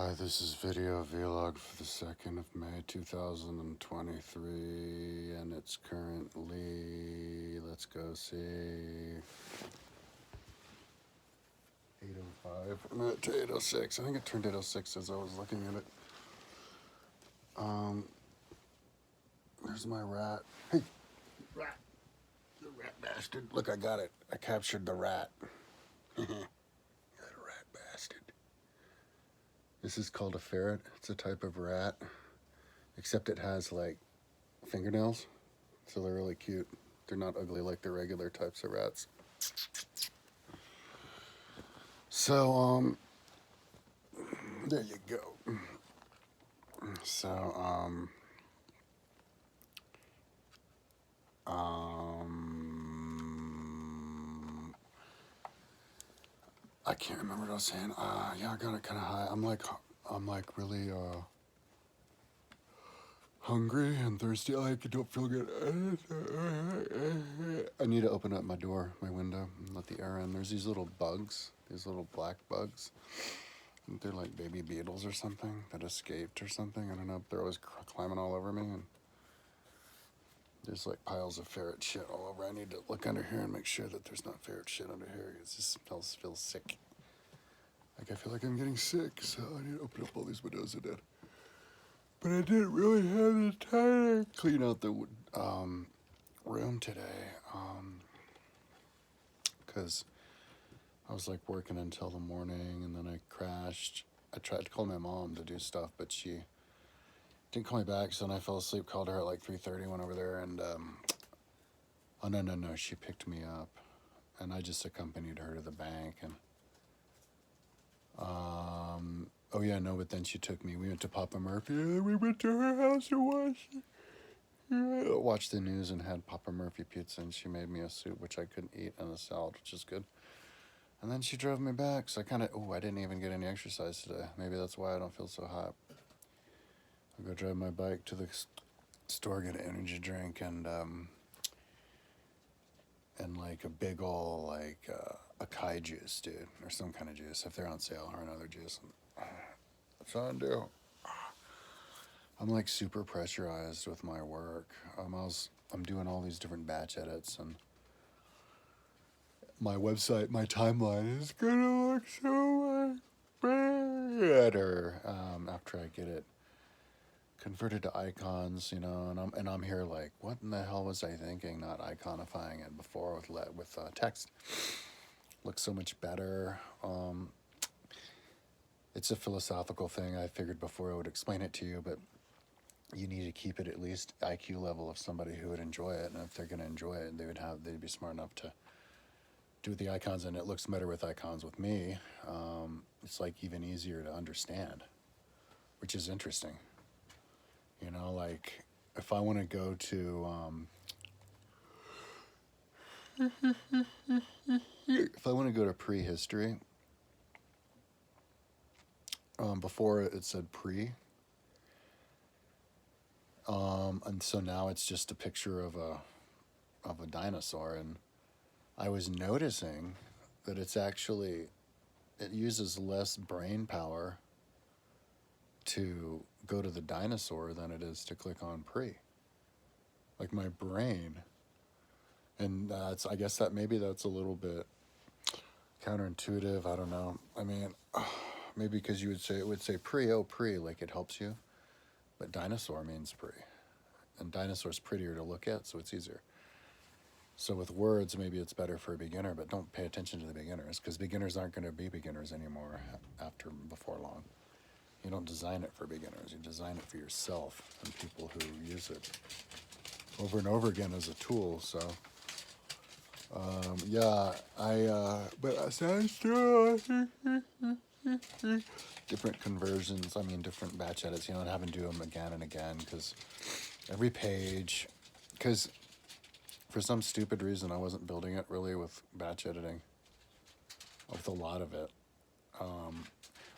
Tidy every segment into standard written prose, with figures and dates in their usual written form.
Hi, this is video vlog for the 2nd of May 2023, and it's currently, let's go see, 8:05. I'm at 8:06. I think it turned 8:06 as I was looking at it. There's my rat. Hey, rat. The rat bastard. Look, I got it. I captured the rat. Got a rat bastard. This is called a ferret. It's a type of rat, except it has like fingernails, so they're really cute. They're not ugly like the regular types of rats. So there you go. So I can't remember what I was saying. Yeah, I got it kind of high. I'm like really hungry and thirsty. I don't feel good. I need to open up my door, my window, and let the air in. There's these little bugs, these little black bugs. They're like baby beetles or something that escaped or something. I don't know. They're always climbing all over me, and there's like piles of ferret shit all over. I need to look under here and make sure that there's not ferret shit under here. It just feels sick. Like I feel like I'm getting sick, so I need to open up all these windows I did. But I didn't really have the time to clean out the room today, because I was like working until the morning, and then I crashed. I tried to call my mom to do stuff, but she didn't call me back, so then I fell asleep, called her at like 3:30, went over there, and oh no, she picked me up, and I just accompanied her to the bank, and oh yeah, no, but then she took me, we went to Papa Murphy, and then we went to her house to watch the news, and had Papa Murphy pizza, and she made me a soup, which I couldn't eat, and a salad, which is good. And then she drove me back, so I didn't even get any exercise today. Maybe that's why I don't feel so hot. I'll go drive my bike to the store, get an energy drink, and like a big ol' like acai juice, dude, or some kind of juice if they're on sale, or another juice. That's what I do. I'm like super pressurized with my work. I'm doing all these different batch edits, and my website, my timeline is gonna look so much better after I get it converted to icons, and I'm here like, what in the hell was I thinking? Not iconifying it before with text. Looks so much better. It's a philosophical thing. I figured before I would explain it to you, but you need to keep it at least IQ level of somebody who would enjoy it, and if they're gonna enjoy it, they'd be smart enough to do the icons, and it looks better with icons with me. It's like even easier to understand, which is interesting. Like if I want to go to prehistory, before it said pre, and so now it's just a picture of a dinosaur, and I was noticing that it uses less brain power to go to the dinosaur than it is to click on pre. Like my brain, and I guess that maybe that's a little bit counterintuitive. I don't know. I mean, maybe because it would say pre, like it helps you, but dinosaur means pre, and dinosaur's prettier to look at, so it's easier. So with words, maybe it's better for a beginner, but don't pay attention to the beginners, because beginners aren't going to be beginners anymore before long. You don't design it for beginners. You design it for yourself and people who use it over and over again as a tool. So, yeah, but aside different conversions, different batch edits, and having to do them again and again, because every page, because for some stupid reason, I wasn't building it really with batch editing, with a lot of it.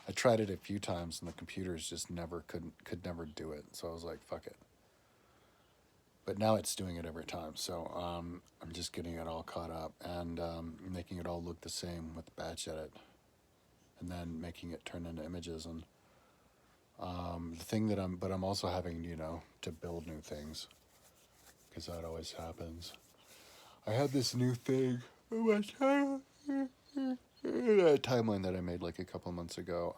I tried it a few times, and the computers just could never do it. So I was like, fuck it. But now it's doing it every time. So I'm just getting it all caught up, and making it all look the same with batch edit, and then making it turn into images. And The thing that I'm also having, to build new things because that always happens. I had this new thing on my a timeline that I made like a couple months ago,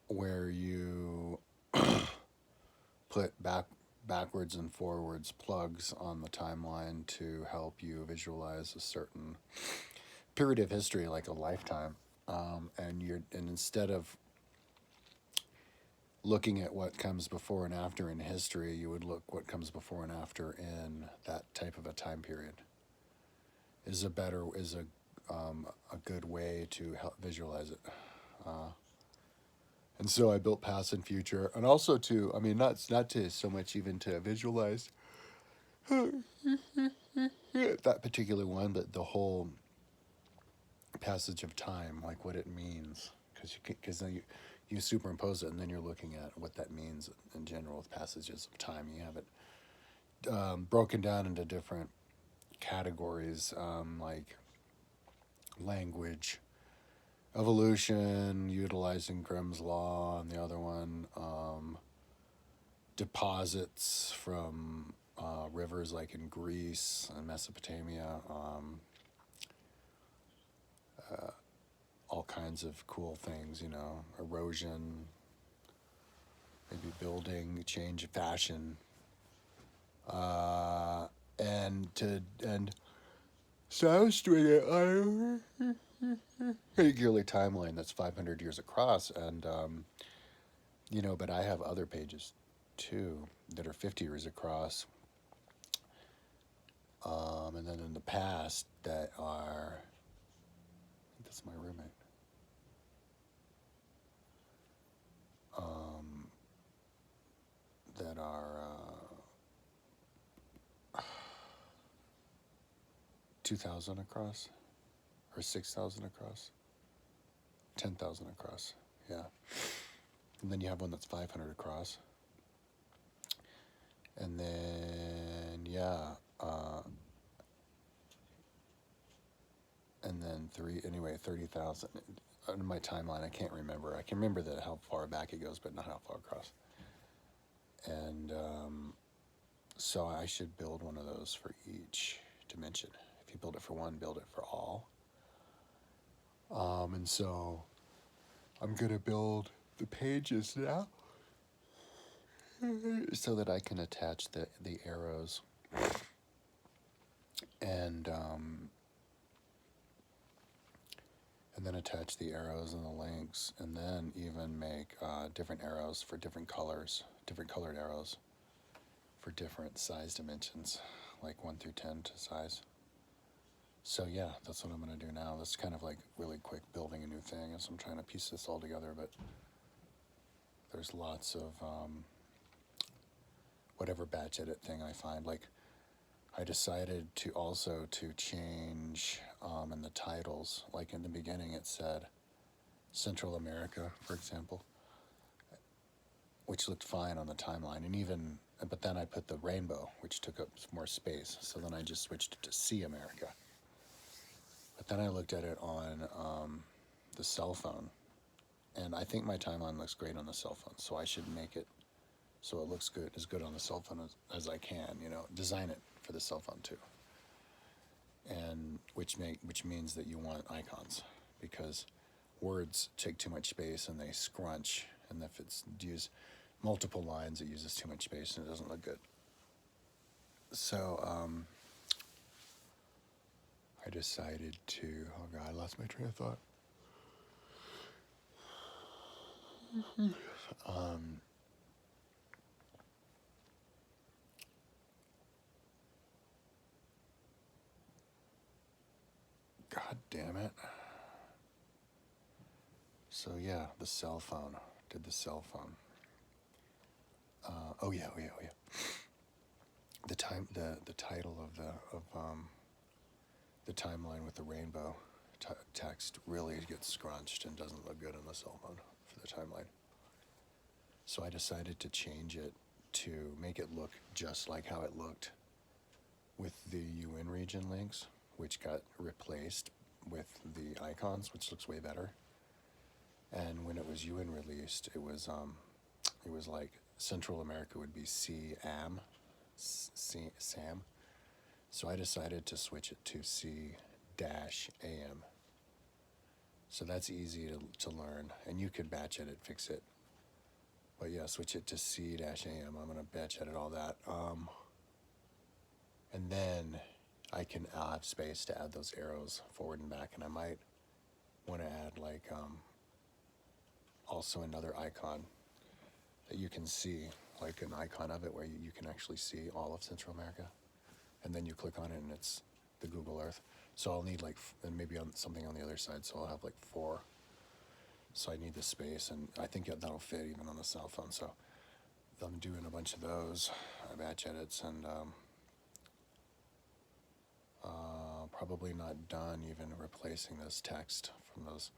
where you put backwards and forwards plugs on the timeline to help you visualize a certain period of history, like a lifetime. And instead of looking at what comes before and after in history, you would look what comes before and after in that type of a time period. Is a good way to help visualize it. And so I built past and future, and also to, I mean, not to so much even to visualize that particular one, but the whole passage of time, like what it means, because then you superimpose it, and then you're looking at what that means in general with passages of time. You have it broken down into different categories, like language, evolution, utilizing Grimm's law, and the other one, deposits from rivers like in Greece and Mesopotamia, all kinds of cool things, erosion, maybe building, change of fashion, and so I was doing it on a yearly timeline that's 500 years across, and but I have other pages too that are 50 years across, and then in the past that are, I think that's my roommate, that are 2,000 across, or 6,000 across, 10,000 across, yeah. And then you have one that's 500 across, and then and then 30,000 on my timeline. I can't remember. I can remember that how far back it goes, but not how far across. And so I should build one of those for each dimension. If you build it for one, build it for all. And so I'm gonna build the pages now so that I can attach the arrows and then attach the arrows and the links, and then even make different arrows for different colors, different colored arrows for different size dimensions, like 1 through 10 to size. So yeah, that's what I'm going to do now. That's kind of like really quick building a new thing as I'm trying to piece this all together, but there's lots of whatever batch edit thing I find. Like I decided to also to change in the titles. Like in the beginning it said Central America, for example, which looked fine on the timeline, but then I put the rainbow, which took up more space. So then I just switched it to See America. But then I looked at it on the cell phone, and I think my timeline looks great on the cell phone. So I should make it so it looks good, as good on the cell phone as I can. Design it for the cell phone too. And which means that you want icons, because words take too much space and they scrunch, and if it's used multiple lines, it uses too much space and it doesn't look good. So I decided to, oh God, I lost my train of thought. God damn it. So yeah, the cell phone. Did the cell phone. Oh yeah. The title of the timeline with the rainbow text really gets scrunched and doesn't look good on the cell phone for the timeline. So I decided to change it to make it look just like how it looked with the UN region links, which got replaced with the icons, which looks way better. And when it was UN released, it was like Central America would be CAM, SAM. So I decided to switch it to C-AM. So that's easy to learn, and you could batch edit, fix it. But yeah, switch it to C-AM. I'm gonna batch edit all that. And then I'll have space to add those arrows forward and back, and I might want to add like also another icon that you can see, like an icon of it where you can actually see all of Central America, and then you click on it and it's the Google Earth. So I'll need like, and maybe on something on the other side, so I'll have like 4. So I need the space, and I think that'll fit even on the cell phone. So I'm doing a bunch of those batch edits, and probably not done even replacing this text from those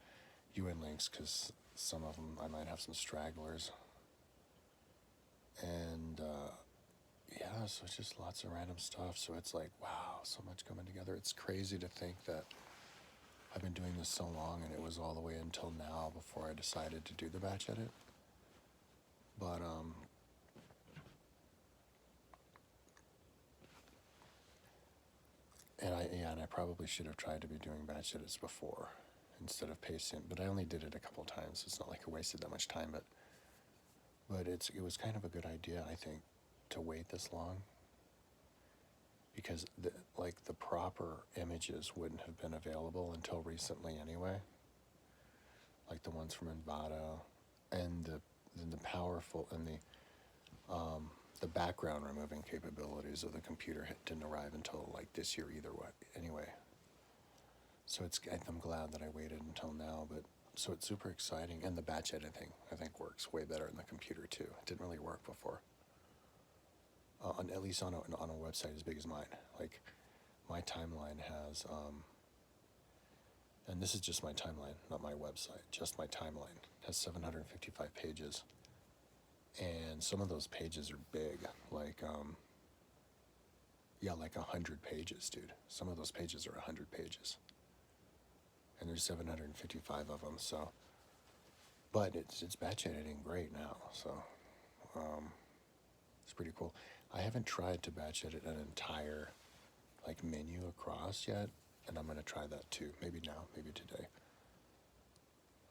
UN links, because some of them I might have some stragglers. And yeah, so it's just lots of random stuff. So it's like, wow, so much coming together. It's crazy to think that I've been doing this so long, and it was all the way until now before I decided to do the batch edit. But and I probably should have tried to be doing batch edits before instead of pasting. But I only did it a couple times. It's not like I wasted that much time. But it was kind of a good idea, I think, to wait this long, because the proper images wouldn't have been available until recently anyway. Like the ones from Envato, and the powerful and the background removing capabilities of the computer didn't arrive until like this year either way. Anyway, so I'm glad that I waited until now. But so it's super exciting, and the batch editing I think works way better in the computer too. It didn't really work before. At least on a website as big as mine. Like my timeline has, and this is just my timeline, not my website. Just my timeline has 755 pages, and some of those pages are big, like like 100 pages, dude. Some of those pages are 100 pages, and there's 755 of them. So, but it's batch editing great now, so it's pretty cool. I haven't tried to batch edit an entire like menu across yet, and I'm gonna try that too. Maybe now, maybe today.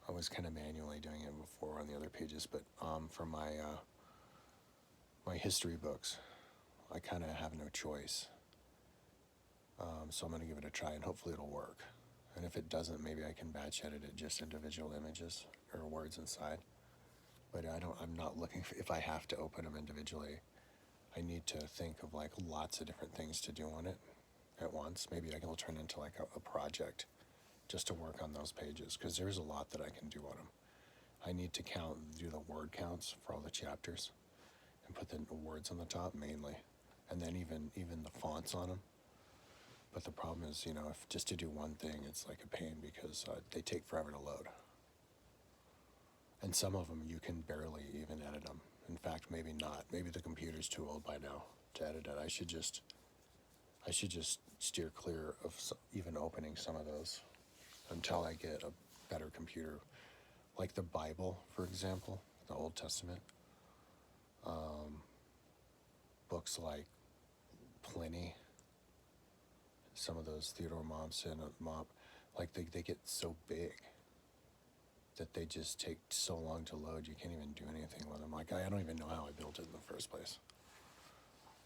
I was kind of manually doing it before on the other pages, but for my my history books, I kind of have no choice. So I'm gonna give it a try, and hopefully it'll work. And if it doesn't, maybe I can batch edit it just individual images or words inside. But I'm not looking for, if I have to open them individually, I need to think of like lots of different things to do on it at once. Maybe I can turn into like a project just to work on those pages, because there's a lot that I can do on them. I need to do the word counts for all the chapters, and put the words on the top mainly, and then even the fonts on them. But the problem is, if just to do one thing, it's like a pain, because they take forever to load. And some of them you can barely even edit them. In fact, maybe not. Maybe the computer's too old by now to edit it. I should just steer clear of even opening some of those until I get a better computer. Like the Bible, for example, the Old Testament. Books like Pliny, some of those Theodore Mommsen, like they get so big that they just take so long to load, you can't even do anything with them. Like I don't even know how I built it in the first place.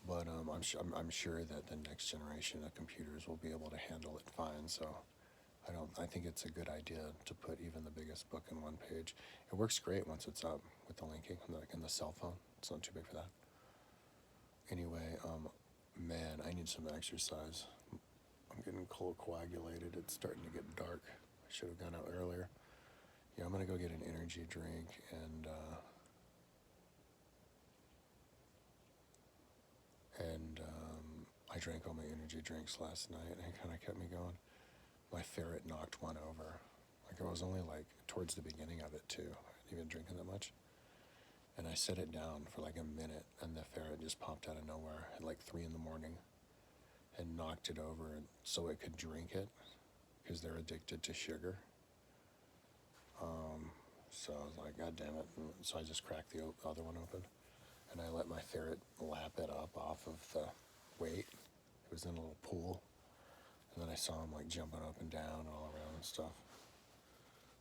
But I'm sure that the next generation of computers will be able to handle it fine. So I think it's a good idea to put even the biggest book in one page. It works great once it's up with the linking, like in the cell phone. It's not too big for that. Anyway, man, I need some exercise. I'm getting coagulated. It's starting to get dark. I should have gone out earlier. Yeah, I'm gonna go get an energy drink, and I drank all my energy drinks last night, and it kind of kept me going. My ferret knocked one over. Like I was only like towards the beginning of it too. I hadn't even drinking that much. And I set it down for like a minute, and the ferret just popped out of nowhere at like 3 a.m. and knocked it over so it could drink it, because they're addicted to sugar. So I was like, God damn it. And so I just cracked the other one open, and I let my ferret lap it up off of the weight. It was in a little pool. And then I saw him like jumping up and down all around and stuff.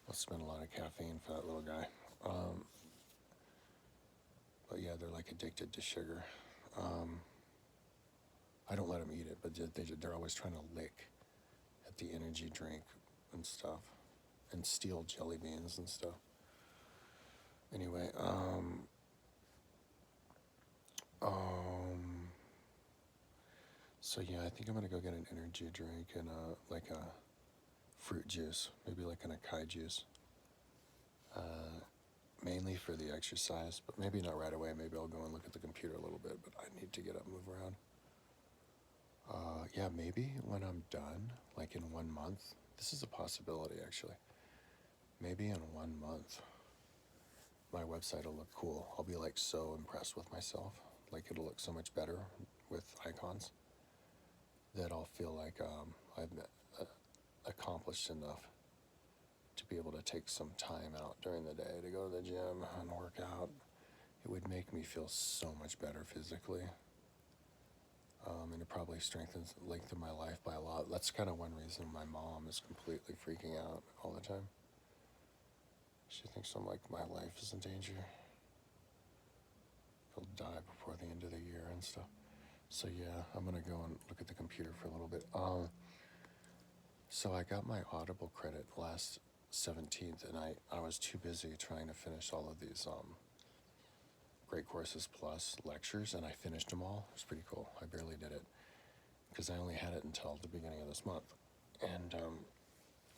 Must spend a lot of caffeine for that little guy. But yeah, they're like addicted to sugar. I don't let them eat it, but they're always trying to lick at the energy drink and stuff, and steal jelly beans and stuff. Anyway, so yeah, I think I'm gonna go get an energy drink and like a fruit juice, maybe like an acai juice. Mainly for the exercise, but maybe not right away. Maybe I'll go and look at the computer a little bit, but I need to get up and move around. Yeah, maybe when I'm done, like in 1 month, this is a possibility actually. Maybe in 1 month, my website will look cool. I'll be like so impressed with myself. Like it'll look so much better with icons that I'll feel like I've accomplished enough to be able to take some time out during the day to go to the gym and work out. It would make me feel so much better physically. And it probably lengthen my life by a lot. That's kind of one reason my mom is completely freaking out all the time. She thinks I'm like, my life is in danger. I'll die before the end of the year and stuff. So yeah, I'm gonna go and look at the computer for a little bit. So I got my Audible credit last 17th, and I was too busy trying to finish all of these Great Courses Plus lectures, and I finished them all. It was pretty cool. I barely did it because I only had it until the beginning of this month. And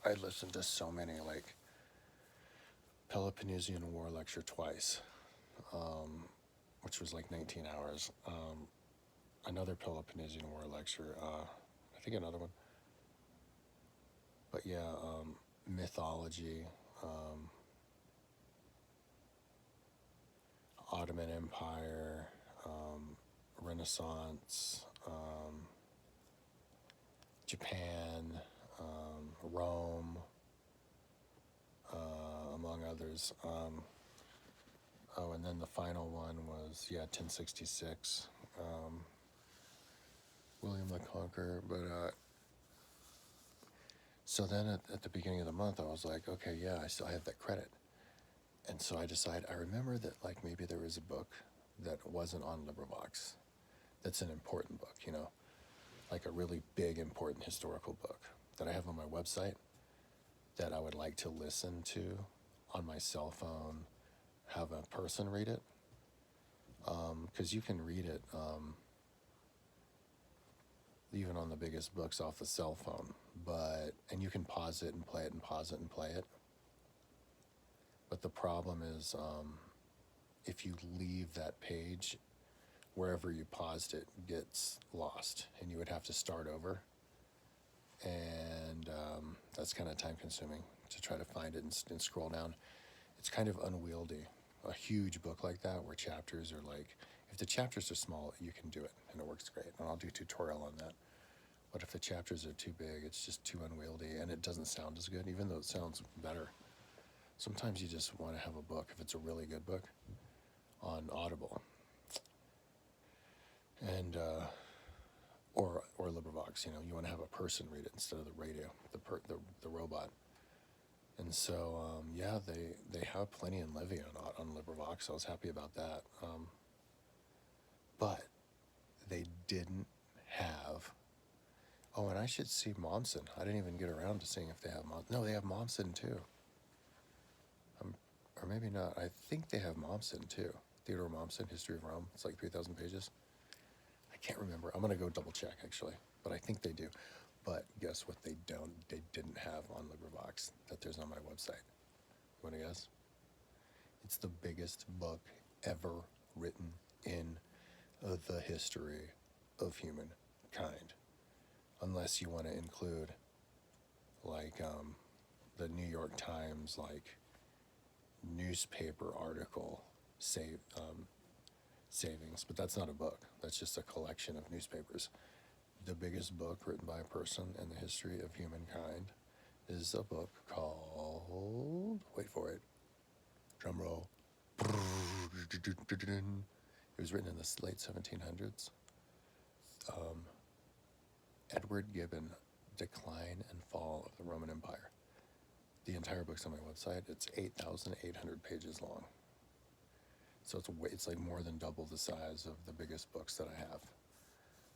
I listened to so many, like Peloponnesian War lecture twice, which was like 19 hours. Another Peloponnesian War lecture, I think another one. But yeah, mythology, Ottoman Empire, Renaissance, Japan, Rome, among others. And then the final one was, 1066, William the Conqueror. But so then at the beginning of the month, I was like, okay, yeah, I still have that credit. And so I decided, I remember that like maybe there was a book that wasn't on LibriVox that's an important book, like a really big, important historical book that I have on my website that I would like to listen to on my cell phone, have a person read it, because you can read it even on the biggest books off the cell phone, and you can pause it and play it and pause it and play it. But the problem is if you leave that page, wherever you paused it gets lost, and you would have to start over. And that's kind of time consuming to try to find it and scroll down. It's kind of unwieldy. A huge book like that where chapters are like, if the chapters are small, you can do it and it works great. And I'll do a tutorial on that. But if the chapters are too big, it's just too unwieldy and it doesn't sound as good, even though it sounds better. Sometimes you just want to have a book, if it's a really good book, on Audible. And or LibriVox, you want to have a person read it instead of the radio, the robot. And so they have plenty in Livy on LibriVox. So I was happy about that. But they didn't have. Oh, and I should see Momsen. I didn't even get around to seeing if they have Momsen. No, they have Momsen too. Or maybe not. I think they have Momsen too. Theodore Mommsen, History of Rome. It's like 3,000 pages. I can't remember. I'm gonna go double check actually, but I think they do. But guess what? They didn't have on LibriVox that there's on my website. You want to guess? It's the biggest book ever written in the history of humankind, unless you want to include like the New York Times like newspaper article savings, but that's not a book. That's just a collection of newspapers. The biggest book written by a person in the history of humankind is a book called, wait for it, drum roll. It was written in the late 1700s. Edward Gibbon, Decline and Fall of the Roman Empire. The entire book's on my website. It's 8,800 pages long. So it's like more than double the size of the biggest books that I have.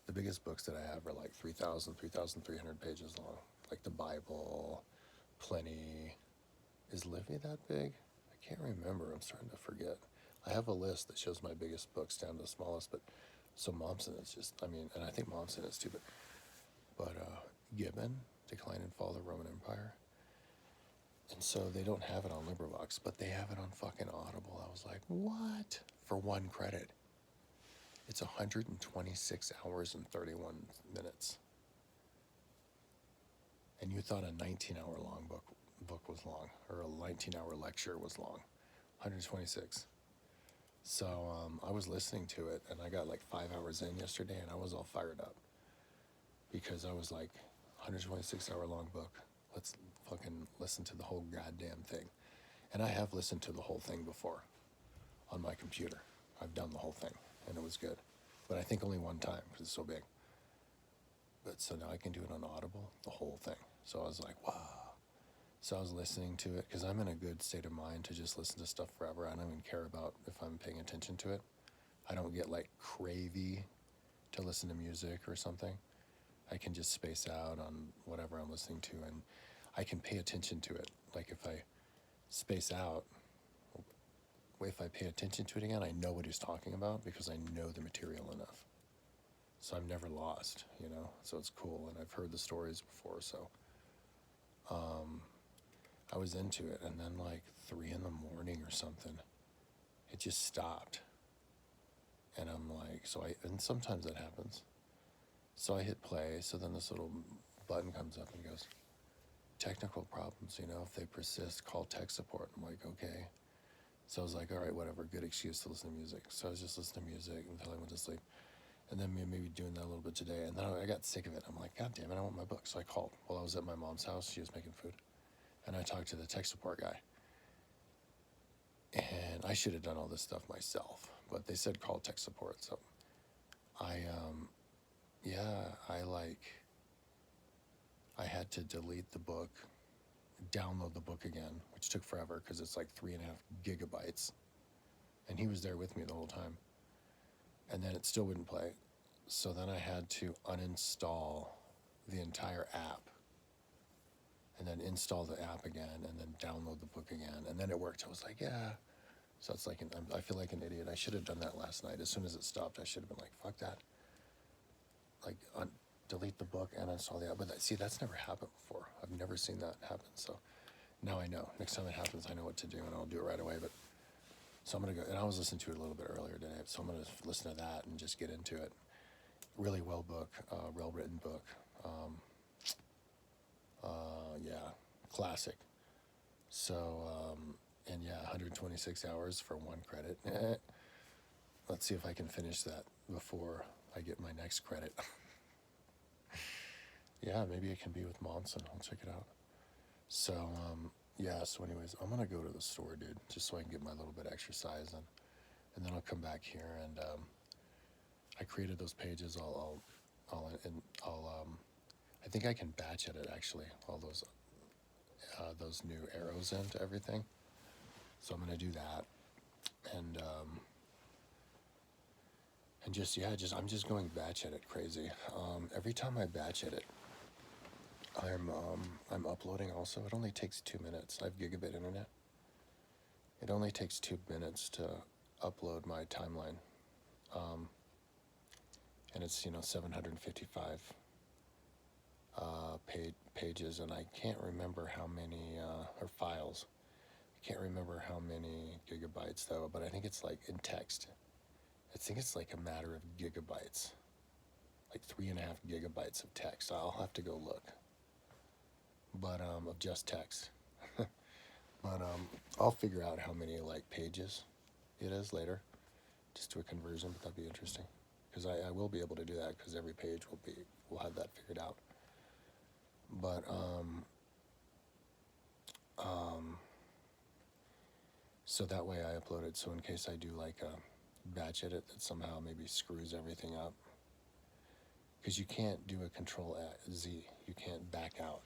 The biggest books that I have are like 3,000, 3,300 pages long. Like the Bible, Pliny. Is Livy that big? I can't remember. I'm starting to forget. I have a list that shows my biggest books down to the smallest, but so Mommsen is just, I mean, and I think Mommsen is too, but Gibbon, Decline and Fall of the Roman Empire. And so they don't have it on LibriVox, but they have it on fucking Audible. I was like, what? For 1 credit. It's 126 hours and 31 minutes. And you thought a 19-hour long book was long, or a 19-hour lecture was long. 126. So I was listening to it, and I got like 5 hours in yesterday, and I was all fired up. Because I was like, 126-hour long book. Let's fucking listen to the whole goddamn thing. And I have listened to the whole thing before on my computer. I've done the whole thing, and it was good. But I think only one time, because it's so big. But so now I can do it on Audible, the whole thing. So I was like, wow. So I was listening to it, because I'm in a good state of mind to just listen to stuff forever. I don't even care about if I'm paying attention to it. I don't get like cravey to listen to music or something. I can just space out on whatever I'm listening to, and I can pay attention to it. Like if I space out, if I pay attention to it again, I know what he's talking about because I know the material enough. So I'm never lost, you know? So it's cool, and I've heard the stories before, so I was into it, and then like 3 in the morning or something, it just stopped. And I'm like, and sometimes that happens. So I hit play, so then this little button comes up and goes, technical problems, you know, if they persist, call tech support. I'm like, okay. So I was like, all right, whatever, good excuse to listen to music. So I was just listening to music until I went to sleep. And then maybe doing that a little bit today. And then I got sick of it. I'm like, God damn it, I want my book. So I called while I was at my mom's house. She was making food. And I talked to the tech support guy. And I should have done all this stuff myself. But they said call tech support. So I had to delete the book, download the book again, which took forever because it's like 3.5 gigabytes. And he was there with me the whole time. And then it still wouldn't play. So then I had to uninstall the entire app and then install the app again and then download the book again. And then it worked. I was like, yeah. So it's like, I feel like an idiot. I should have done that last night. As soon as it stopped, I should have been like, fuck that. Like, delete the book and install the app. But see, that's never happened before. I've never seen that happen. So now I know. Next time it happens, I know what to do, and I'll do it right away. But so I'm going to go, and I was listening to it a little bit earlier today, so I'm going to listen to that and just get into it. Really well written book. Yeah, classic. So, and yeah, 126 hours for 1 credit. Let's see if I can finish that before I get my next credit. Yeah, maybe it can be with Mommsen. I'll check it out. So, yeah, so anyways, I'm going to go to the store, dude, just so I can get my little bit of exercise in. And then I'll come back here, and I created those pages. I think I can batch edit, actually, all those new arrows into everything. So I'm going to do that. And I'm just going batch edit crazy. Every time I batch edit, I'm uploading also. It only takes 2 minutes. I have gigabit internet. It only takes 2 minutes to upload my timeline. And it's, 755 pages, and I can't remember how many, or files. I can't remember how many gigabytes though, but I think it's like in text. I think it's like a matter of gigabytes, like 3.5 gigabytes of text. I'll have to go look, but of just text. But I'll figure out how many like pages it is later, just do a conversion. But that'd be interesting, because I will be able to do that, because every page will have that figured out. But So that way I upload it. So in case I do like a batch edit that somehow maybe screws everything up, because you can't do a Control Z. You can't back out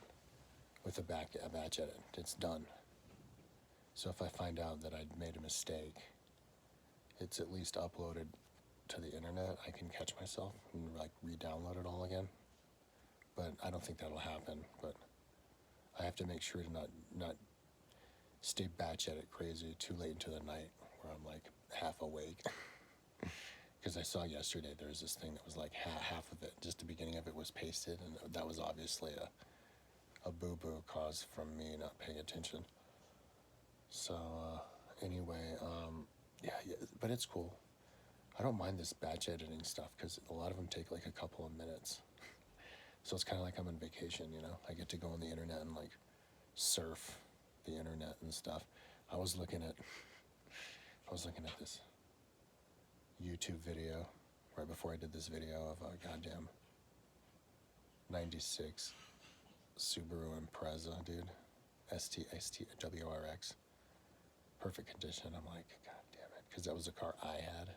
with a batch edit. It's done. So if I find out that I'd made a mistake, it's at least uploaded to the internet. I can catch myself and like re-download it all again. But I don't think that'll happen. But I have to make sure to not stay batch edit crazy too late into the night where I'm like half awake. Because I saw yesterday there was this thing that was like half of it, just the beginning of it was pasted, and that was obviously a boo-boo caused from me not paying attention. So anyway, yeah, but it's cool. I don't mind this batch editing stuff because a lot of them take like a couple of minutes. So it's kind of like I'm on vacation, you know? I get to go on the internet and like surf the internet and stuff. I was looking at this YouTube video right before I did this video of a goddamn 96 Subaru Impreza, dude. STWRX. Perfect condition. I'm like, god damn it. Because that was the car I had.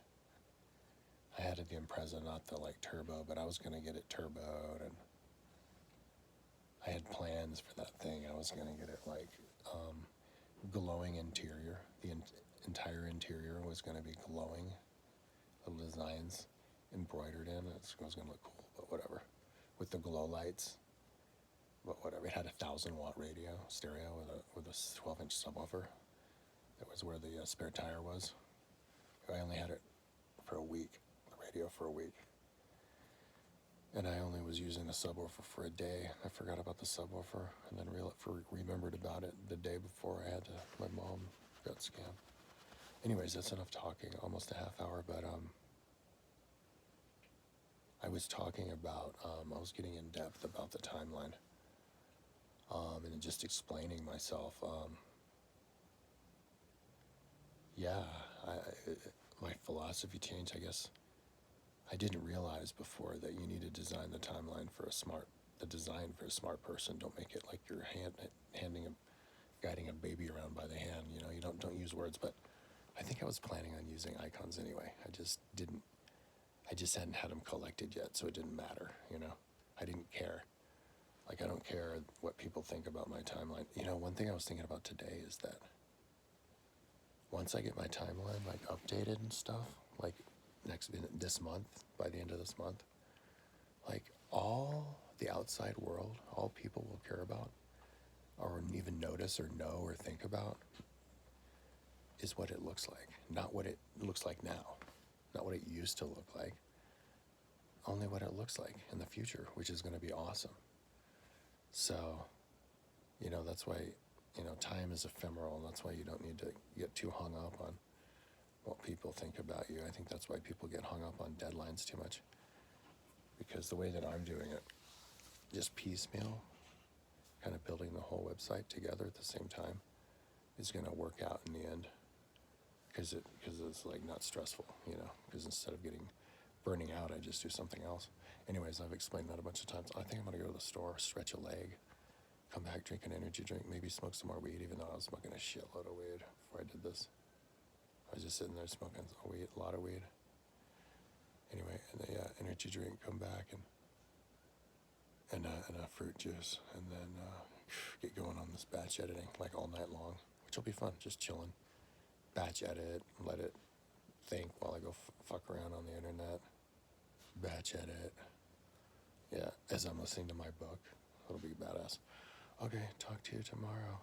I had the Impreza, not the like turbo, but I was going to get it turboed, and I had plans for that thing. I was going to get it like glowing interior. The entire interior was going to be glowing. Little designs embroidered in. It was going to look cool, but whatever. With the glow lights, but whatever. It had a 1,000-watt radio stereo with a 12-inch subwoofer. That was where the spare tire was. I only had it for a week, the radio for a week. And I only was using the subwoofer for a day. I forgot about the subwoofer, and then remembered about it the day before my mom got scammed. Anyways, that's enough talking, almost a half hour, but I was talking about, I was getting in depth about the timeline, and just explaining myself. My philosophy changed, I guess. I didn't realize before that you need to design the timeline for the design for a smart person. Don't make it like you're guiding a baby around by the hand. You know, you don't use words, but I think I was planning on using icons anyway. I just hadn't had them collected yet, so it didn't matter, you know. I didn't care. Like, I don't care what people think about my timeline. You know, one thing I was thinking about today is that once I get my timeline, like, updated and stuff, like, this month, by the end of this month, like, all the outside world, all people will care about, or even notice or know or think about, is what it looks like, not what it looks like now. Not what it used to look like, only what it looks like in the future, which is going to be awesome. So, you know, that's why, you know, time is ephemeral, and that's why you don't need to get too hung up on what people think about you. I think that's why people get hung up on deadlines too much, because the way that I'm doing it, just piecemeal, kind of building the whole website together at the same time, is going to work out in the end. Because it's like not stressful, you know, because instead of burning out, I just do something else. Anyways, I've explained that a bunch of times. I think I'm going to go to the store, stretch a leg, come back, drink an energy drink, maybe smoke some more weed, even though I was smoking a shitload of weed before I did this. I was just sitting there smoking a lot of weed. Anyway, and the energy drink, come back, and a fruit juice, and then get going on this batch editing, like all night long, which will be fun, just chilling. Batch edit, let it think while I go fuck around on the internet. Batch edit. Yeah, as I'm listening to my book. It'll be badass. Okay, talk to you tomorrow.